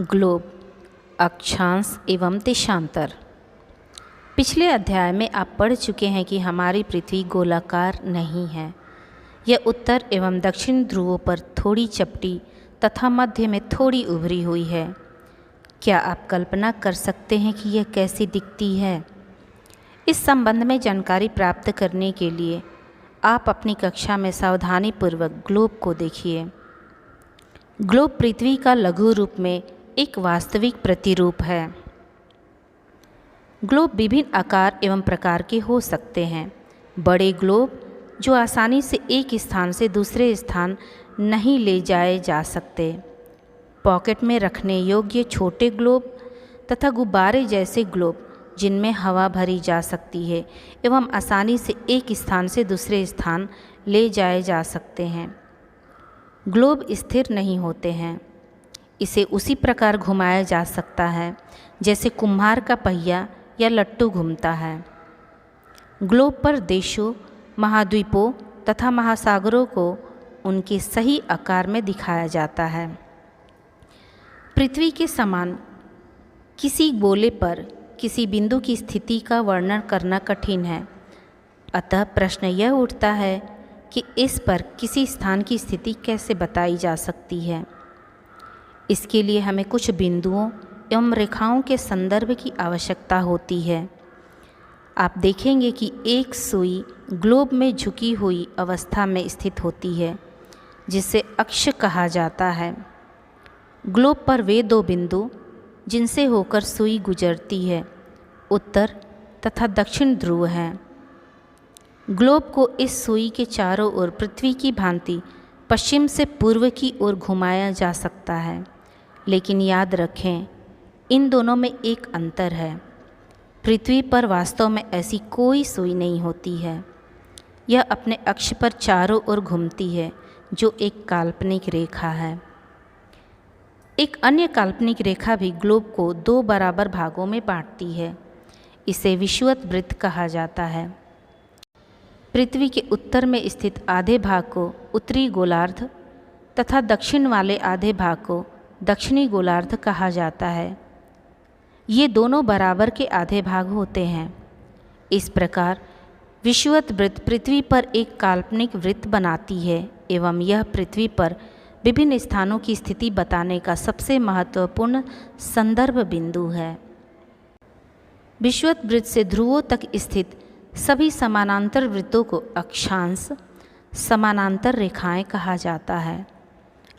Globe, अक्षांश एवं देशांतर। पिछले अध्याय में आप पढ़ चुके हैं कि हमारी पृथ्वी गोलाकार नहीं है। यह उत्तर एवं दक्षिण ध्रुवों पर थोड़ी चपटी तथा मध्य में थोड़ी उभरी हुई है। क्या आप कल्पना कर सकते हैं कि यह कैसी दिखती है? इस संबंध में जानकारी प्राप्त करने के लिए आप अपनी कक्षा में सावधानीपूर्वक ग्लोब को देखिए। ग्लोब पृथ्वी का लघु रूप में एक वास्तविक प्रतिरूप है। ग्लोब विभिन्न आकार एवं प्रकार के हो सकते हैं। बड़े ग्लोब जो आसानी से एक स्थान से दूसरे स्थान नहीं ले जाए जा सकते, पॉकेट में रखने योग्य छोटे ग्लोब तथा गुब्बारे जैसे ग्लोब जिनमें हवा भरी जा सकती है एवं आसानी से एक स्थान से दूसरे स्थान ले जाए जा सकते हैं। ग्लोब स्थिर नहीं होते हैं। इसे उसी प्रकार घुमाया जा सकता है जैसे कुम्हार का पहिया या लट्टू घूमता है। ग्लोब पर देशों, महाद्वीपों तथा महासागरों को उनके सही आकार में दिखाया जाता है। पृथ्वी के समान किसी गोले पर किसी बिंदु की स्थिति का वर्णन करना कठिन है। अतः प्रश्न यह उठता है कि इस पर किसी स्थान की स्थिति कैसे बताई जा सकती है। इसके लिए हमें कुछ बिंदुओं एवं रेखाओं के संदर्भ की आवश्यकता होती है। आप देखेंगे कि एक सुई ग्लोब में झुकी हुई अवस्था में स्थित होती है, जिसे अक्ष कहा जाता है। ग्लोब पर वे दो बिंदु जिनसे होकर सुई गुजरती है, उत्तर तथा दक्षिण ध्रुव हैं। ग्लोब को इस सुई के चारों ओर पृथ्वी की भांति पश्चिम से पूर्व की ओर घुमाया जा सकता है, लेकिन याद रखें इन दोनों में एक अंतर है। पृथ्वी पर वास्तव में ऐसी कोई सुई नहीं होती है। यह अपने अक्ष पर चारों ओर घूमती है, जो एक काल्पनिक रेखा है। एक अन्य काल्पनिक रेखा भी ग्लोब को दो बराबर भागों में बांटती है। इसे विषुवत वृत्त कहा जाता है। पृथ्वी के उत्तर में स्थित आधे भाग को उत्तरी गोलार्ध तथा दक्षिण वाले आधे भाग को दक्षिणी गोलार्ध कहा जाता है। ये दोनों बराबर के आधे भाग होते हैं। इस प्रकार विषुवत वृत्त पृथ्वी पर एक काल्पनिक वृत्त बनाती है एवं यह पृथ्वी पर विभिन्न स्थानों की स्थिति बताने का सबसे महत्वपूर्ण संदर्भ बिंदु है। विषुवत वृत्त से ध्रुवों तक स्थित सभी समानांतर वृत्तों को अक्षांश, समानांतर रेखाएं कहा जाता है।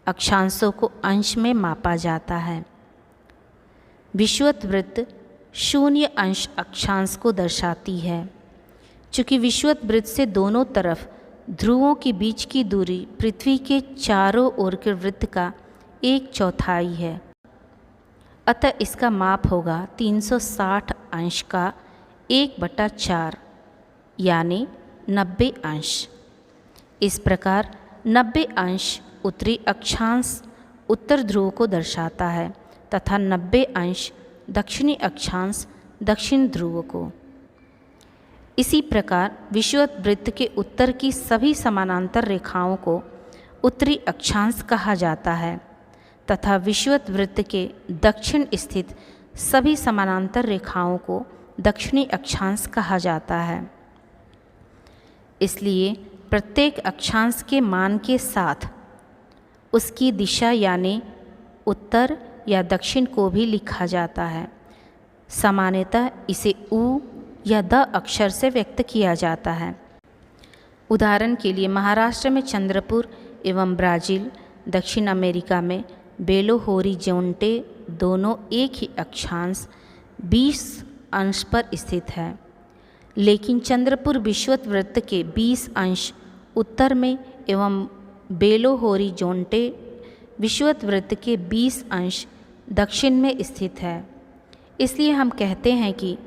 अक्षांशों को अंश में मापा जाता है। विषुवत वृत्त 0 अंश अक्षांश को दर्शाती है। चूँकि विषुवत वृत्त से दोनों तरफ ध्रुवों के बीच की दूरी पृथ्वी के चारों ओर के वृत्त का 1/4 है, अतः इसका माप होगा 360 अंश का 1/4 यानी 90 अंश। इस प्रकार 90 अंश उत्तरी अक्षांश उत्तर ध्रुव को दर्शाता है तथा 90 अंश दक्षिणी अक्षांश दक्षिण ध्रुव को। इसी प्रकार विषुवत वृत्त के उत्तर की सभी समानांतर रेखाओं को उत्तरी अक्षांश कहा जाता है तथा विषुवत वृत्त के दक्षिण स्थित सभी समानांतर रेखाओं को दक्षिणी अक्षांश कहा जाता है। इसलिए प्रत्येक अक्षांश के मान के साथ उसकी दिशा यानी उत्तर या दक्षिण को भी लिखा जाता है। सामान्यतः इसे उ या द अक्षर से व्यक्त किया जाता है। उदाहरण के लिए महाराष्ट्र में चंद्रपुर एवं ब्राज़ील, दक्षिण अमेरिका में बेलो होरिज़ोंटे दोनों एक ही अक्षांश 20 अंश पर स्थित है, लेकिन चंद्रपुर विषुवत वृत्त के 20 अंश उत्तर में एवं बेलो होरिज़ोंटे विषुवत वृत्त के 20 अंश दक्षिण में स्थित है। इसलिए हम कहते हैं कि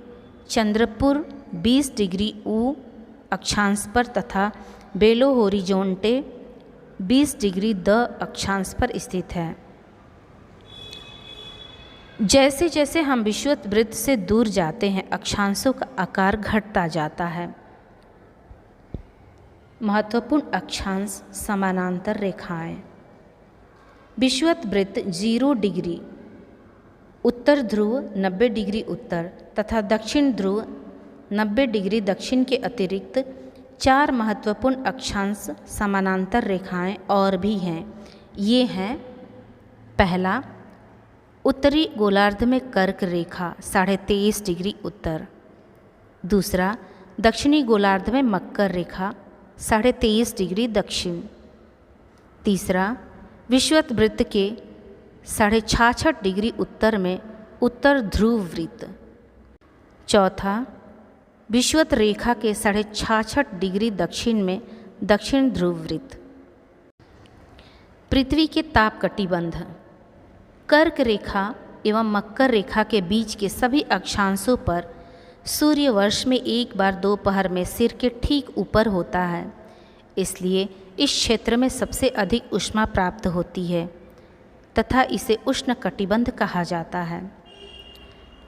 चंद्रपुर 20 डिग्री ऊ अक्षांश पर तथा बेलो होरिज़ोंटे 20 डिग्री द अक्षांश पर स्थित है। जैसे जैसे हम विषुवत वृत्त से दूर जाते हैं, अक्षांशों का आकार घटता जाता है। महत्वपूर्ण अक्षांश समानांतर रेखाएं। विषुवत वृत्त 0 डिग्री उत्तर ध्रुव 90 डिग्री उत्तर तथा दक्षिण ध्रुव 90 डिग्री दक्षिण के अतिरिक्त 4 महत्वपूर्ण अक्षांश समानांतर रेखाएं और भी हैं। ये हैं, पहला, उत्तरी गोलार्ध में कर्क रेखा 23.5 डिग्री उत्तर। दूसरा, दक्षिणी गोलार्ध में मकर रेखा 23.5 डिग्री दक्षिण। तीसरा, विषुवत वृत्त के 66.5 डिग्री उत्तर में उत्तर ध्रुव वृत्त। चौथा, विषुवत रेखा के 66.5 डिग्री दक्षिण में दक्षिण ध्रुव वृत्त। पृथ्वी के ताप कटिबंध। कर्क रेखा एवं मकर रेखा के बीच के सभी अक्षांशों पर सूर्य वर्ष में एक बार दोपहर में सिर के ठीक ऊपर होता है, इसलिए इस क्षेत्र में सबसे अधिक ऊष्मा प्राप्त होती है तथा इसे उष्ण कटिबंध कहा जाता है।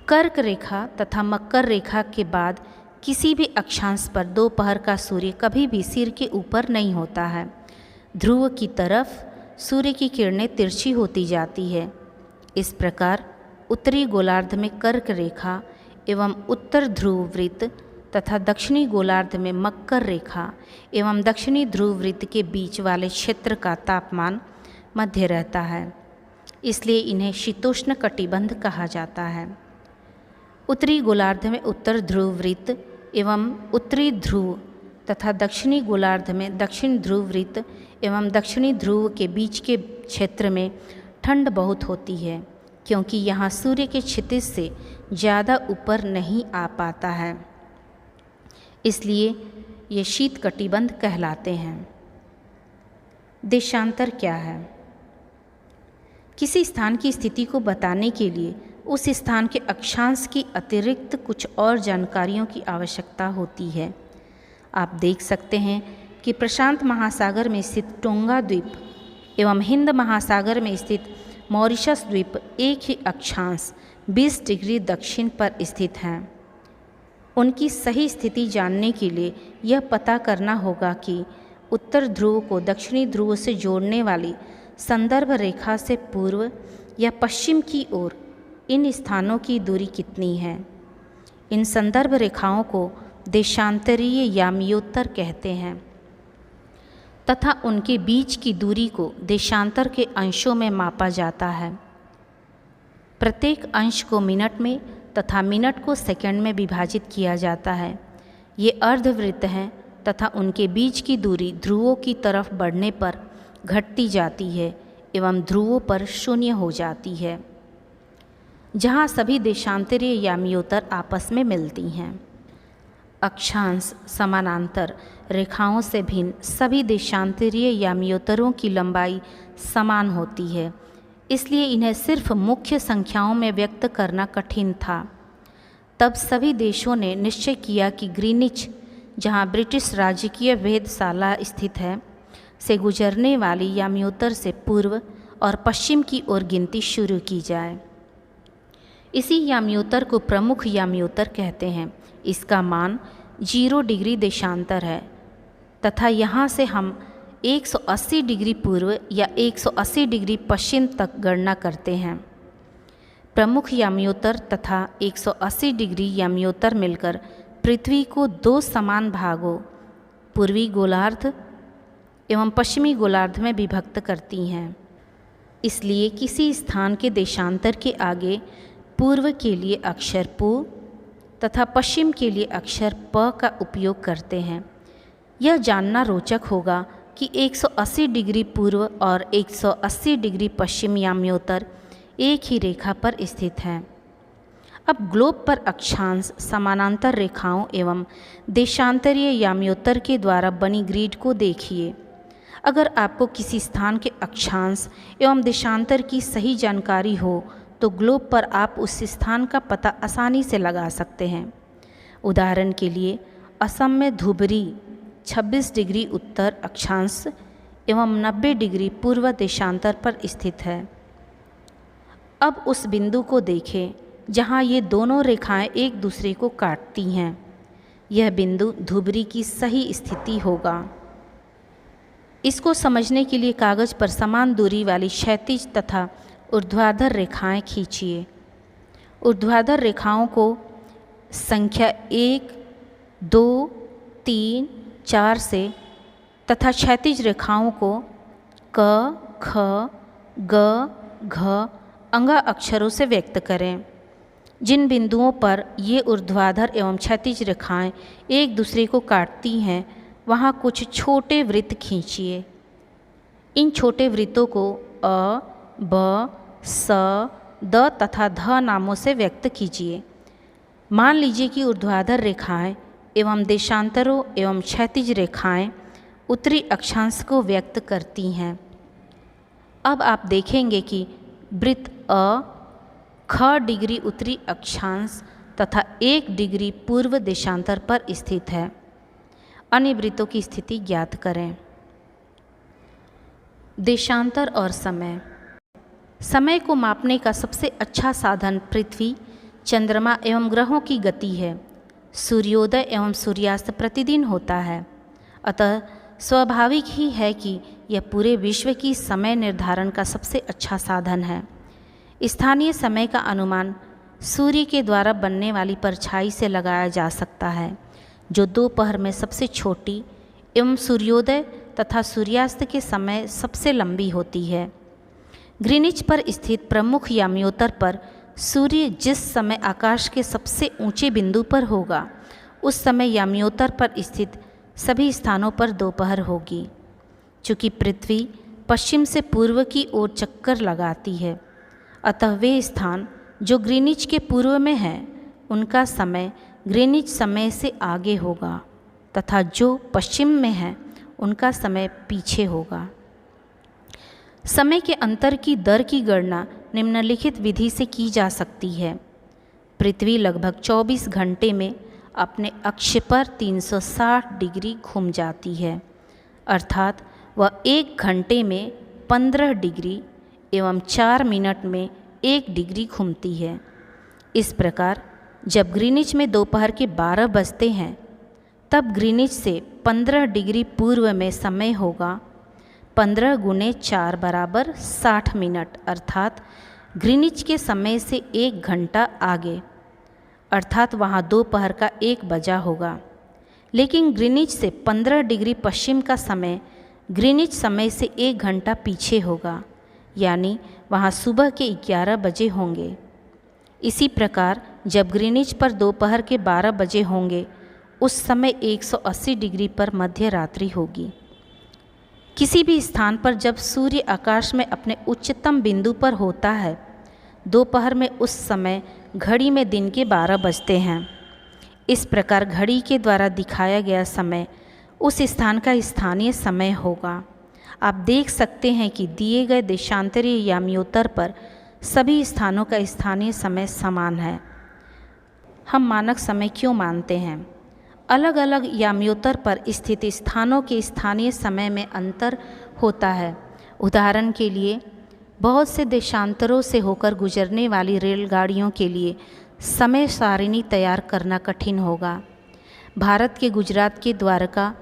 कर्क रेखा तथा मकर रेखा के बाद किसी भी अक्षांश पर दोपहर का सूर्य कभी भी सिर के ऊपर नहीं होता है। ध्रुव की तरफ सूर्य की किरणें तिरछी होती जाती है। इस प्रकार उत्तरी गोलार्ध में कर्क रेखा एवं उत्तर ध्रुव वृत्त तथा दक्षिणी गोलार्ध में मकर रेखा एवं दक्षिणी ध्रुव वृत्त के बीच वाले क्षेत्र का तापमान मध्य रहता है, इसलिए इन्हें शीतोष्ण कटिबंध कहा जाता है। उत्तरी गोलार्ध में उत्तर ध्रुव वृत्त एवं उत्तरी ध्रुव तथा दक्षिणी गोलार्ध में दक्षिण ध्रुव वृत्त एवं दक्षिणी ध्रुव के बीच के क्षेत्र में ठंड बहुत होती है, क्योंकि यहाँ सूर्य के क्षितिज से ज़्यादा ऊपर नहीं आ पाता है, इसलिए ये शीत कटिबंध कहलाते हैं। देशांतर क्या है? किसी स्थान की स्थिति को बताने के लिए उस स्थान के अक्षांश की अतिरिक्त कुछ और जानकारियों की आवश्यकता होती है। आप देख सकते हैं कि प्रशांत महासागर में स्थित टोंगा द्वीप एवं हिंद महासागर में स्थित मॉरिशस द्वीप एक ही अक्षांश 20 डिग्री दक्षिण पर स्थित हैं। उनकी सही स्थिति जानने के लिए यह पता करना होगा कि उत्तर ध्रुव को दक्षिणी ध्रुव से जोड़ने वाली संदर्भ रेखा से पूर्व या पश्चिम की ओर इन स्थानों की दूरी कितनी है। इन संदर्भ रेखाओं को देशांतरीय यामियोत्तर कहते हैं तथा उनके बीच की दूरी को देशांतर के अंशों में मापा जाता है। प्रत्येक अंश को मिनट में तथा मिनट को सेकंड में विभाजित किया जाता है। ये अर्धवृत्त हैं तथा उनके बीच की दूरी ध्रुवों की तरफ बढ़ने पर घटती जाती है एवं ध्रुवों पर शून्य हो जाती है, जहाँ सभी देशांतरीय यामियोत्तर आपस में मिलती हैं। अक्षांश समानांतर रेखाओं से भिन्न सभी देशांतरीय यामियोत्तरों की लंबाई समान होती है, इसलिए इन्हें सिर्फ मुख्य संख्याओं में व्यक्त करना कठिन था। तब सभी देशों ने निश्चय किया कि ग्रीनिच, जहाँ ब्रिटिश राजकीय वेधशाला स्थित है, से गुजरने वाली यामियोत्तर से पूर्व और पश्चिम की ओर गिनती शुरू की जाए। इसी यामियोत्तर को प्रमुख यामियोत्तर कहते हैं। इसका मान 0 डिग्री देशांतर है तथा यहाँ से हम 180 डिग्री पूर्व या 180 डिग्री पश्चिम तक गणना करते हैं। प्रमुख यामियोत्तर तथा 180 डिग्री यामियोत्तर मिलकर पृथ्वी को 2 समान भागों, पूर्वी गोलार्ध एवं पश्चिमी गोलार्ध में विभक्त करती हैं। इसलिए किसी स्थान के देशांतर के आगे पूर्व के लिए अक्षर पू तथा पश्चिम के लिए अक्षर प का उपयोग करते हैं। यह जानना रोचक होगा कि 180 डिग्री पूर्व और 180 डिग्री पश्चिम यामियोत्तर एक ही रेखा पर स्थित हैं। अब ग्लोब पर अक्षांश समानांतर रेखाओं एवं देशांतरीय यामियोत्तर के द्वारा बनी ग्रिड को देखिए। अगर आपको किसी स्थान के अक्षांश एवं देशांतर की सही जानकारी हो तो ग्लोब पर आप उस स्थान का पता आसानी से लगा सकते हैं। उदाहरण के लिए असम में धुबरी 26 डिग्री उत्तर अक्षांश एवं 90 डिग्री पूर्व देशांतर पर स्थित है। अब उस बिंदु को देखें जहां ये दोनों रेखाएं एक दूसरे को काटती हैं। यह बिंदु धुबरी की सही स्थिति होगा। इसको समझने के लिए कागज पर समान दूरी वाली क्षैतिज तथा ऊर्ध्वाधर रेखाएं खींचिए। ऊर्ध्वाधर रेखाओं को संख्या 1, 2, 3, 4 से तथा क्षैतिज रेखाओं को क, ख, ग, घ अंगा अक्षरों से व्यक्त करें। जिन बिंदुओं पर ये ऊर्ध्वाधर एवं क्षैतिज रेखाएं एक दूसरे को काटती हैं वहाँ कुछ छोटे वृत्त खींचिए। इन छोटे वृत्तों को अ, ब, स, द तथा ध नामों से व्यक्त कीजिए। मान लीजिए कि ऊर्ध्वाधर रेखाएं एवं देशांतरों एवं क्षैतिज रेखाएं उत्तरी अक्षांश को व्यक्त करती हैं। अब आप देखेंगे कि वृत्त अ ख डिग्री उत्तरी अक्षांश तथा 1 डिग्री पूर्व देशांतर पर स्थित है। अन्य वृत्तों की स्थिति ज्ञात करें। देशांतर और समय। समय को मापने का सबसे अच्छा साधन पृथ्वी, चंद्रमा एवं ग्रहों की गति है। सूर्योदय एवं सूर्यास्त प्रतिदिन होता है, अतः स्वाभाविक ही है कि यह पूरे विश्व की समय निर्धारण का सबसे अच्छा साधन है। स्थानीय समय का अनुमान सूर्य के द्वारा बनने वाली परछाई से लगाया जा सकता है, जो दोपहर में सबसे छोटी एवं सूर्योदय तथा सूर्यास्त के समय सबसे लंबी होती है। ग्रीनिच पर स्थित प्रमुख याम्योत्तर पर सूर्य जिस समय आकाश के सबसे ऊंचे बिंदु पर होगा, उस समय याम्योत्तर पर स्थित सभी स्थानों पर दोपहर होगी। चूँकि पृथ्वी पश्चिम से पूर्व की ओर चक्कर लगाती है, अतः वे स्थान जो ग्रीनिच के पूर्व में हैं, उनका समय ग्रीनिच समय से आगे होगा तथा जो पश्चिम में हैं, उनका समय पीछे होगा। समय के अंतर की दर की गणना निम्नलिखित विधि से की जा सकती है। पृथ्वी लगभग 24 घंटे में अपने अक्ष पर 360 डिग्री घूम जाती है, अर्थात वह 1 घंटे में 15 डिग्री एवं 4 मिनट में 1 डिग्री घूमती है। इस प्रकार जब ग्रीनिच में दोपहर के 12 बजते हैं, तब ग्रीनिच से 15 डिग्री पूर्व में समय होगा 15 गुने 4 बराबर 60 मिनट, अर्थात ग्रीनिच के समय से 1 घंटा आगे, अर्थात वहाँ दोपहर का 1 बजा होगा। लेकिन ग्रीनिच से 15 डिग्री पश्चिम का समय ग्रीनिच समय से 1 घंटा पीछे होगा, यानी वहाँ सुबह के 11 बजे होंगे। इसी प्रकार जब ग्रीनिच पर दोपहर के 12 बजे होंगे, उस समय 180 डिग्री पर मध्य रात्रि होगी। किसी भी स्थान पर जब सूर्य आकाश में अपने उच्चतम बिंदु पर होता है, दोपहर में उस समय घड़ी में दिन के 12 बजते हैं। इस प्रकार घड़ी के द्वारा दिखाया गया समय उस स्थान का स्थानीय समय होगा। आप देख सकते हैं कि दिए गए देशांतरीय याम्योत्तर पर सभी स्थानों का स्थानीय समय समान है। हम मानक समय क्यों मानते हैं? अलग अलग याम्योत्तर पर स्थित स्थानों के स्थानीय समय में अंतर होता है। उदाहरण के लिए, बहुत से देशांतरों से होकर गुजरने वाली रेलगाड़ियों के लिए समय सारिणी तैयार करना कठिन होगा। भारत के गुजरात के द्वारका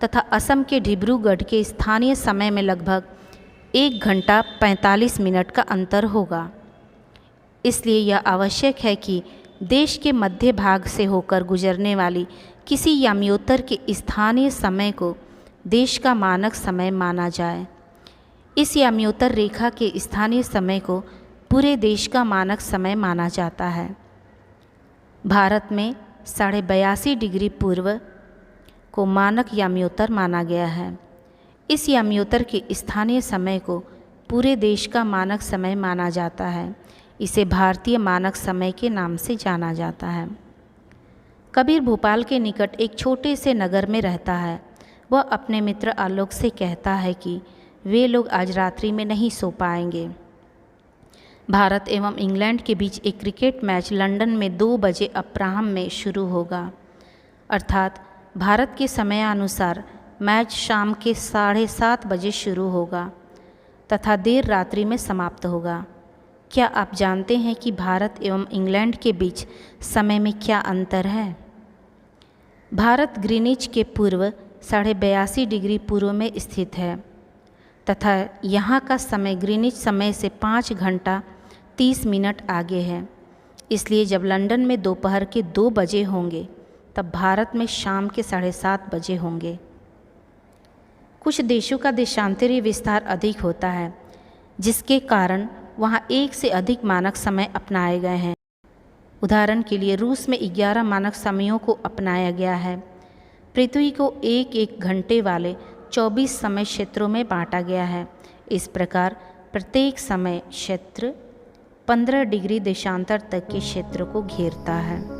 तथा असम के डिब्रूगढ़ के स्थानीय समय में लगभग 1 घंटा 45 मिनट का अंतर होगा। इसलिए यह आवश्यक है कि देश के मध्य भाग से होकर गुजरने वाली किसी याम्योत्तर के स्थानीय समय को देश का मानक समय माना जाए। इस याम्योत्तर रेखा के स्थानीय समय को पूरे देश का मानक समय माना जाता है। भारत में 82.5 डिग्री पूर्व को मानक याम्योत्तर माना गया है। इस याम्योत्तर के स्थानीय समय को पूरे देश का मानक समय माना जाता है। इसे भारतीय मानक समय के नाम से जाना जाता है। कबीर भोपाल के निकट एक छोटे से नगर में रहता है। वह अपने मित्र आलोक से कहता है कि वे लोग आज रात्रि में नहीं सो पाएंगे। भारत एवं इंग्लैंड के बीच एक क्रिकेट मैच लंदन में 2 बजे अपराह्न में शुरू होगा, अर्थात भारत के समयानुसार मैच शाम के 7:30 बजे शुरू होगा तथा देर रात्रि में समाप्त होगा। क्या आप जानते हैं कि भारत एवं इंग्लैंड के बीच समय में क्या अंतर है? भारत ग्रीनिच के पूर्व 82.5 डिग्री पूर्व में स्थित है तथा यहाँ का समय ग्रीनिच समय से 5 घंटा 30 मिनट आगे है। इसलिए जब लंदन में दोपहर के 2 बजे होंगे तब भारत में शाम के 7:30 बजे होंगे। कुछ देशों का देशांतरीय विस्तार अधिक होता है, जिसके कारण वहाँ 1 से अधिक मानक समय अपनाए गए हैं। उदाहरण के लिए रूस में 11 मानक समयों को अपनाया गया है। पृथ्वी को 1-1 घंटे वाले 24 समय क्षेत्रों में बांटा गया है। इस प्रकार प्रत्येक समय क्षेत्र 15 डिग्री देशांतर तक के क्षेत्र को घेरता है।